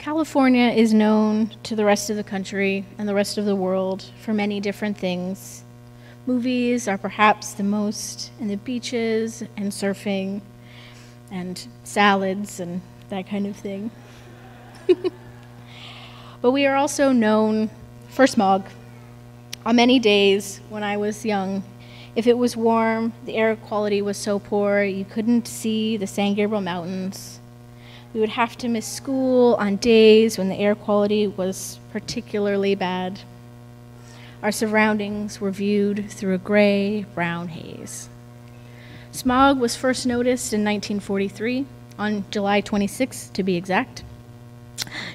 California is known to the rest of the country and the rest of the world for many different things. Movies are perhaps the most, and the beaches and surfing and salads and that kind of thing. But we are also known for smog. On many days when I was young, if it was warm, the air quality was so poor you couldn't see the San Gabriel Mountains. We would have to miss school on days when the air quality was particularly bad. Our surroundings were viewed through a gray-brown haze. Smog was first noticed in 1943, on July 26th to be exact.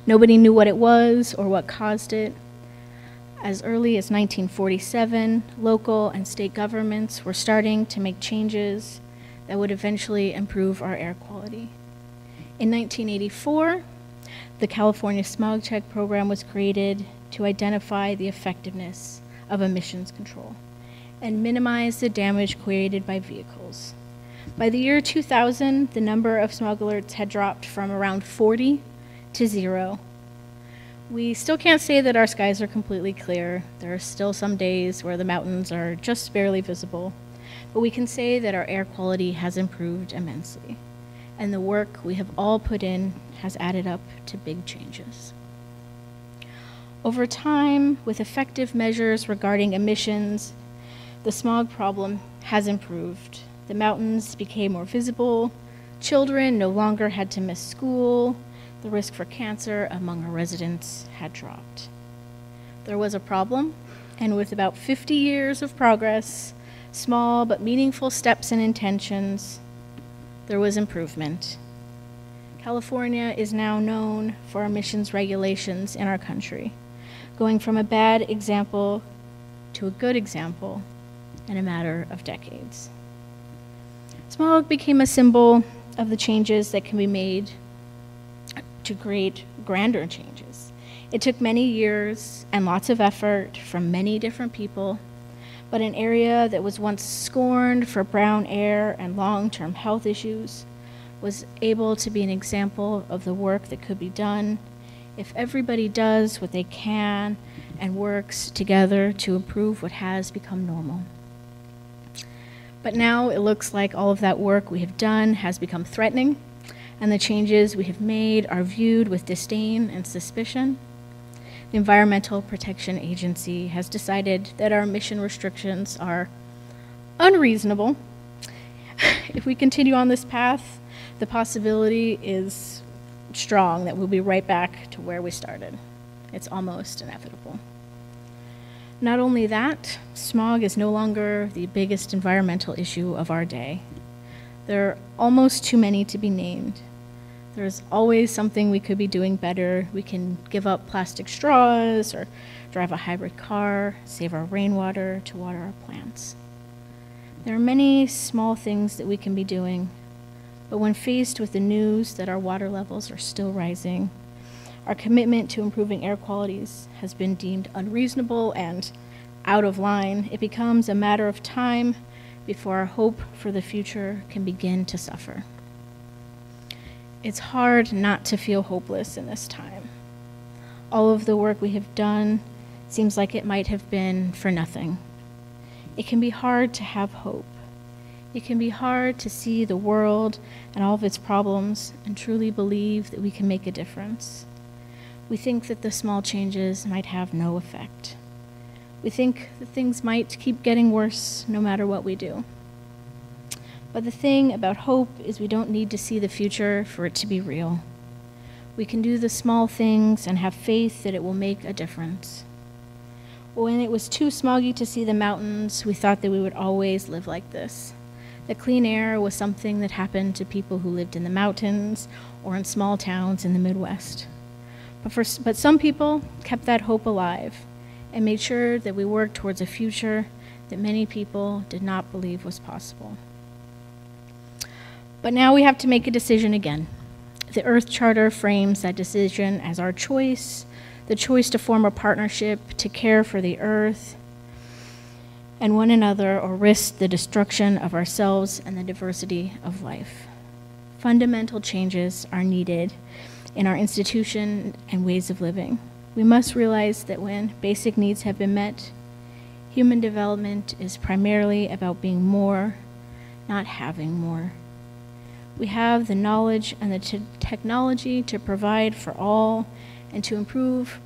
Nobody knew what it was or what caused it. As early as 1947, local and state governments were starting to make changes that would eventually improve our air quality. In 1984, the California Smog Check Program was created to identify the effectiveness of emissions control and minimize the damage created by vehicles. By the year 2000, the number of smog alerts had dropped from around 40 to 0. We still can't say that our skies are completely clear. There are still some days where the mountains are just barely visible, but we can say that our air quality has improved immensely, and the work we have all put in has added up to big changes. Over time, with effective measures regarding emissions, the smog problem has improved. The mountains became more visible, children no longer had to miss school, the risk for cancer among our residents had dropped. There was a problem, and with about 50 years of progress, small but meaningful steps and intentions, there was improvement. California is now known for emissions regulations in our country, going from a bad example to a good example in a matter of decades. Smog became a symbol of the changes that can be made to create grander changes. It took many years and lots of effort from many different people, but an area that was once scorned for brown air and long-term health issues was able to be an example of the work that could be done if everybody does what they can and works together to improve what has become normal. But now it looks like all of that work we have done has become threatening, and the changes we have made are viewed with disdain and suspicion. The Environmental Protection Agency has decided that our emission restrictions are unreasonable. If we continue on this path, the possibility is strong that we'll be right back to where we started. It's almost inevitable. Not only that, smog is no longer the biggest environmental issue of our day. There are almost too many to be named. There's always something we could be doing better. We can give up plastic straws or drive a hybrid car, save our rainwater to water our plants. There are many small things that we can be doing, but when faced with the news that our water levels are still rising, our commitment to improving air qualities has been deemed unreasonable and out of line. It becomes a matter of time before our hope for the future can begin to suffer. It's hard not to feel hopeless in this time. All of the work we have done seems like it might have been for nothing. It can be hard to have hope. It can be hard to see the world and all of its problems and truly believe that we can make a difference. We think that the small changes might have no effect. We think that things might keep getting worse no matter what we do. But the thing about hope is we don't need to see the future for it to be real. We can do the small things and have faith that it will make a difference. When it was too smoggy to see the mountains, we thought that we would always live like this. That clean air was something that happened to people who lived in the mountains or in small towns in the Midwest. But some people kept that hope alive and made sure that we worked towards a future that many people did not believe was possible. But now we have to make a decision again. The Earth Charter frames that decision as our choice, the choice to form a partnership to care for the Earth and one another or risk the destruction of ourselves and the diversity of life. Fundamental changes are needed in our institution and ways of living. We must realize that when basic needs have been met, human development is primarily about being more, not having more. We have the knowledge and the technology to provide for all and to improve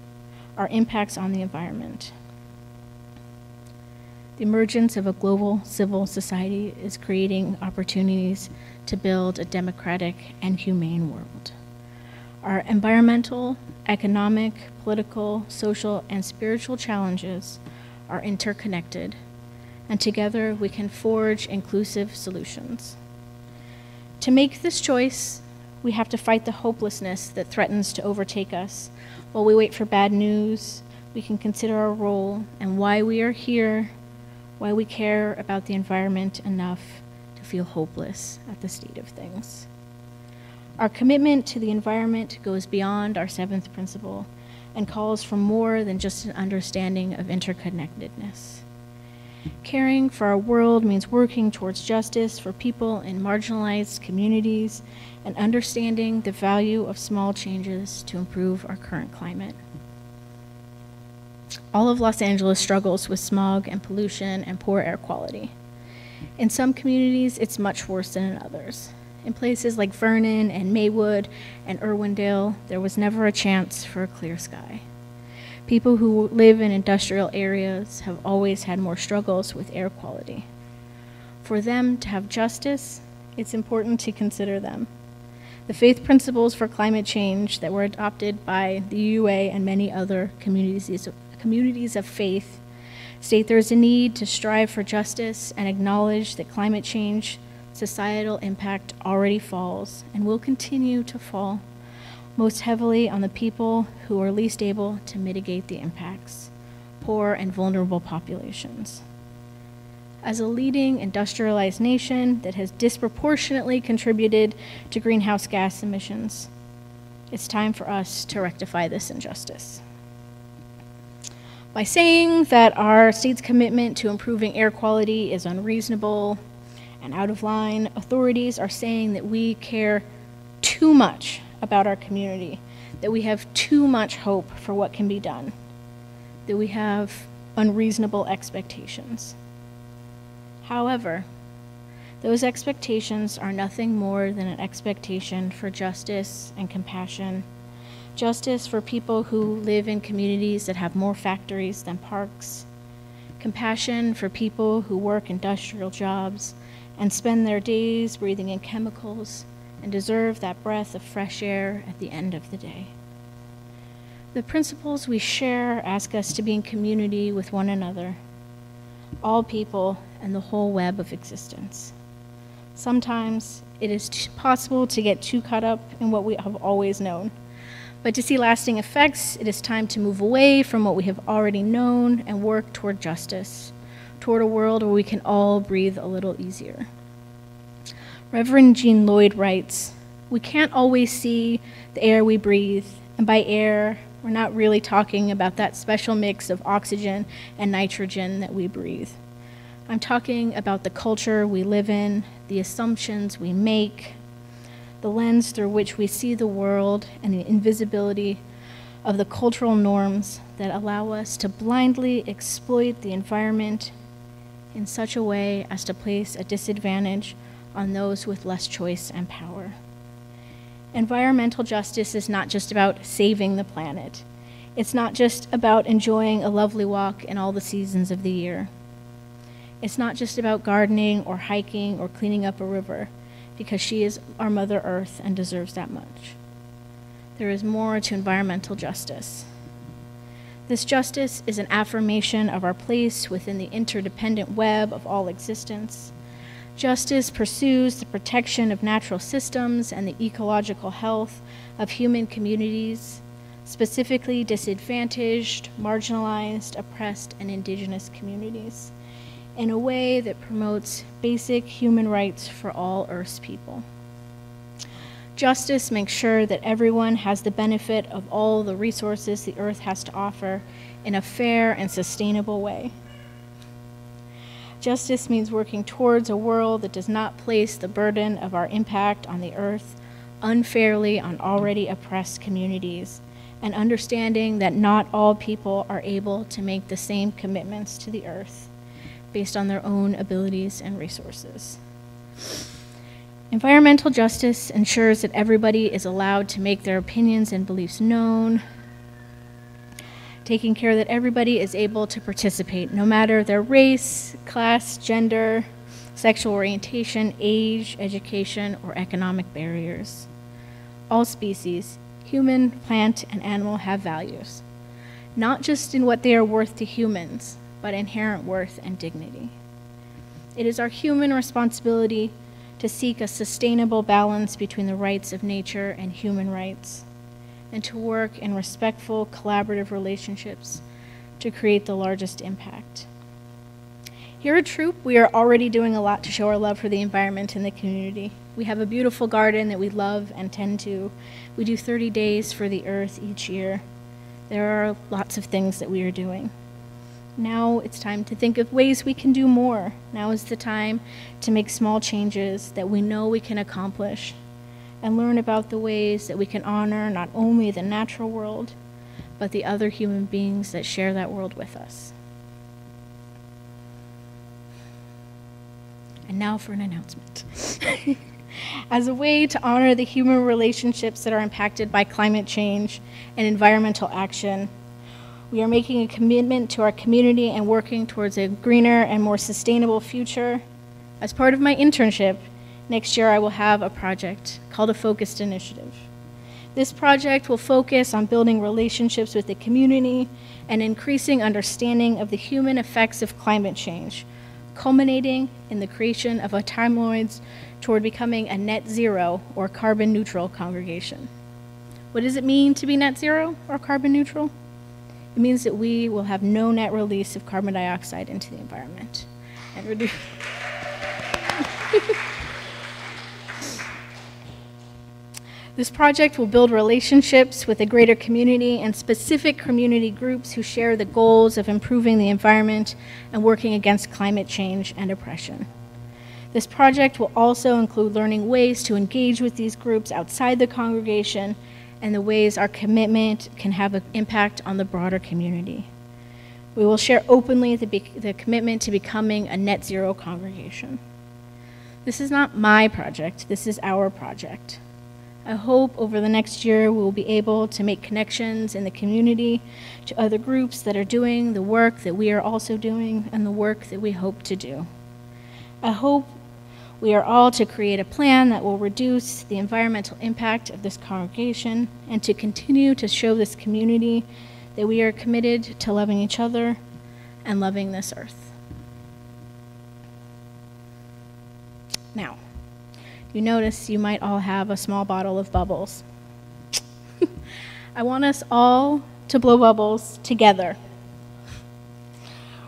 our impacts on the environment. The emergence of a global civil society is creating opportunities to build a democratic and humane world. Our environmental, economic, political, social, and spiritual challenges are interconnected, and together we can forge inclusive solutions. To make this choice, we have to fight the hopelessness that threatens to overtake us. While we wait for bad news, we can consider our role and why we are here, why we care about the environment enough to feel hopeless at the state of things. Our commitment to the environment goes beyond our seventh principle and calls for more than just an understanding of interconnectedness. Caring for our world means working towards justice for people in marginalized communities and understanding the value of small changes to improve our current climate. All of Los Angeles struggles with smog and pollution and poor air quality. In some communities, it's much worse than in others. In places like Vernon and Maywood and Irwindale, there was never a chance for a clear sky. People who live in industrial areas have always had more struggles with air quality. For them to have justice, it's important to consider them. The faith principles for climate change that were adopted by the UA and many other communities of faith state there is a need to strive for justice and acknowledge that climate change societal impact already falls and will continue to fall most heavily on the people who are least able to mitigate the impacts, poor and vulnerable populations. As a leading industrialized nation that has disproportionately contributed to greenhouse gas emissions, it's time for us to rectify this injustice. By saying that our state's commitment to improving air quality is unreasonable and out of line, authorities are saying that we care too much about our community, that we have too much hope for what can be done, that we have unreasonable expectations. However, those expectations are nothing more than an expectation for justice and compassion, justice for people who live in communities that have more factories than parks, compassion for people who work industrial jobs and spend their days breathing in chemicals and deserve that breath of fresh air at the end of the day. The principles we share ask us to be in community with one another, all people and the whole web of existence. Sometimes it is possible to get too caught up in what we have always known. But to see lasting effects, it is time to move away from what we have already known and work toward justice, toward a world where we can all breathe a little easier. Reverend Jean Lloyd writes, "We can't always see the air we breathe, and by air, we're not really talking about that special mix of oxygen and nitrogen that we breathe. I'm talking about the culture we live in, the assumptions we make, the lens through which we see the world, and the invisibility of the cultural norms that allow us to blindly exploit the environment in such a way as to place a disadvantage on those with less choice and power." Environmental justice is not just about saving the planet. It's not just about enjoying a lovely walk in all the seasons of the year. It's not just about gardening or hiking or cleaning up a river, because she is our Mother Earth and deserves that much. There is more to environmental justice. This justice is an affirmation of our place within the interdependent web of all existence. Justice pursues the protection of natural systems and the ecological health of human communities, specifically disadvantaged, marginalized, oppressed, and indigenous communities, in a way that promotes basic human rights for all Earth's people. Justice makes sure that everyone has the benefit of all the resources the Earth has to offer in a fair and sustainable way. Justice means working towards a world that does not place the burden of our impact on the Earth unfairly on already oppressed communities, and understanding that not all people are able to make the same commitments to the earth based on their own abilities and resources. Environmental justice ensures that everybody is allowed to make their opinions and beliefs known, taking care that everybody is able to participate, no matter their race, class, gender, sexual orientation, age, education, or economic barriers. All species, human, plant, and animal, have values, not just in what they are worth to humans, but inherent worth and dignity. It is our human responsibility to seek a sustainable balance between the rights of nature and human rights, and to work in respectful, collaborative relationships to create the largest impact. Here at Throop, we are already doing a lot to show our love for the environment and the community. We have a beautiful garden that we love and tend to. We do 30 days for the earth each year. There are lots of things that we are doing. Now it's time to think of ways we can do more. Now is the time to make small changes that we know we can accomplish, and learn about the ways that we can honor not only the natural world, but the other human beings that share that world with us. And now for an announcement. As a way to honor the human relationships that are impacted by climate change and environmental action, we are making a commitment to our community and working towards a greener and more sustainable future. As part of my internship, next year I will have a project called a Focused Initiative. This project will focus on building relationships with the community and increasing understanding of the human effects of climate change, culminating in the creation of a timeline toward becoming a net zero or carbon neutral congregation. What does it mean to be net zero or carbon neutral? It means that we will have no net release of carbon dioxide into the environment and reduce. This project will build relationships with a greater community and specific community groups who share the goals of improving the environment and working against climate change and oppression. This project will also include learning ways to engage with these groups outside the congregation and the ways our commitment can have an impact on the broader community. We will share openly the commitment to becoming a net zero congregation. This is not my project, this is our project. I hope over the next year we will be able to make connections in the community to other groups that are doing the work that we are also doing and the work that we hope to do. I hope we are all to create a plan that will reduce the environmental impact of this congregation and to continue to show this community that we are committed to loving each other and loving this earth. Now, you notice you might all have a small bottle of bubbles. I want us all to blow bubbles together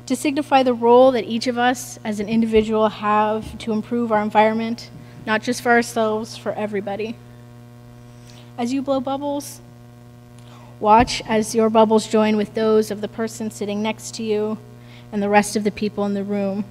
to signify the role that each of us as an individual have to improve our environment, not just for ourselves, for everybody. As you blow bubbles, watch as your bubbles join with those of the person sitting next to you and the rest of the people in the room.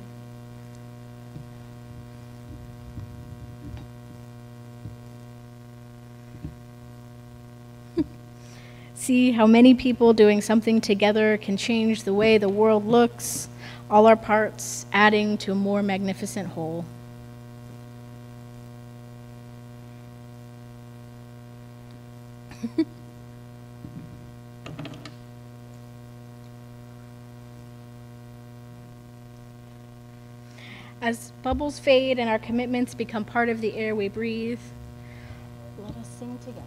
See how many people doing something together can change the way the world looks, all our parts adding to a more magnificent whole. As bubbles fade and our commitments become part of the air we breathe, let us sing together.